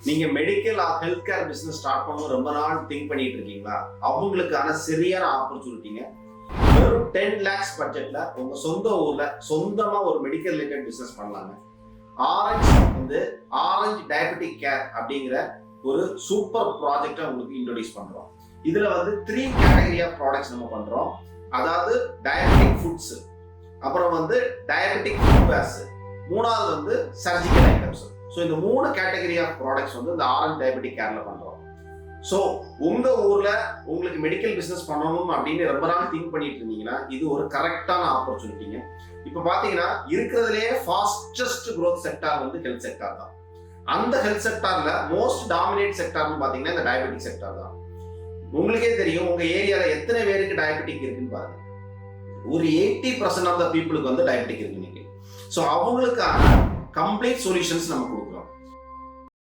நீங்க medical health care business start பண்ணணும் ரொம்ப நாள் திங்க் பண்ணிட்டு இருக்கீங்களா? அவங்களுக்கான சரியான ஆப்பர்ச்சுனிட்டிங்க. வெறும் 10 lakhs பட்ஜெட்ல உங்க சொந்த ஊர்ல சொந்தமா ஒரு மெடிக்கல் ரிலேட்டட் பிசினஸ் பண்ணலாங்க. ஆரஞ்சு டயபெட்டிக் கேர் அப்படிங்கிற ஒரு சூப்பர் ப்ராஜெக்டை உங்களுக்கு இன்ட்ரோடியூஸ் பண்றோம். இதுல 3 கேட்டகரி ஆஃப் ப்ராடக்ட்ஸ் நம்ம பண்றோம். அதாவது டயபெட்டிக் ஃபுட்ஸ், அப்புறம் டயபெட்டிக் ஃபுட்வேர்ஸ், மூணாவது சர்ஜிக்கல் ஐட்டம்ஸ். ஸோ இந்த 3 கேட்டகரி ஆஃப் ப்ராடக்ட்ஸ் இந்த ஆரஞ்சு டயபெட்டிக் கேர்ல பண்றோம். ஸோ உங்க ஊர்ல உங்களுக்கு மெடிக்கல் பிசினஸ் பண்ணணும் அப்படின்னு ரொம்ப நாள் திங்க் பண்ணிட்டு இருந்தீங்கன்னா இது ஒரு கரெக்டான ஆப்பர்ச்சுனிட்டிங்க. இப்போ பாத்தீங்கன்னா இருக்கிறதுலேயே fastest growth sector health sector தான். அந்த ஹெல்த் செக்டார்ல மோஸ்ட் டாமினேட் செக்டார்னு பாத்தீங்கன்னா இந்த டயபெட்டிக் செக்டார் தான். உங்களுக்கே தெரியும் உங்க ஏரியால எத்தனை பேருக்கு டயபெட்டிக் இருக்குன்னு பாருங்க. ஒரு 80% ஆஃப் த பீப்புளுக்கு டயபெட்டிக் இருக்கு இன்னைக்கு. ஸோ அவங்களுக்கான கம்ப்ளீட் சொல்யூஷன்ஸ் நம்ம கொடுக்குறோம்.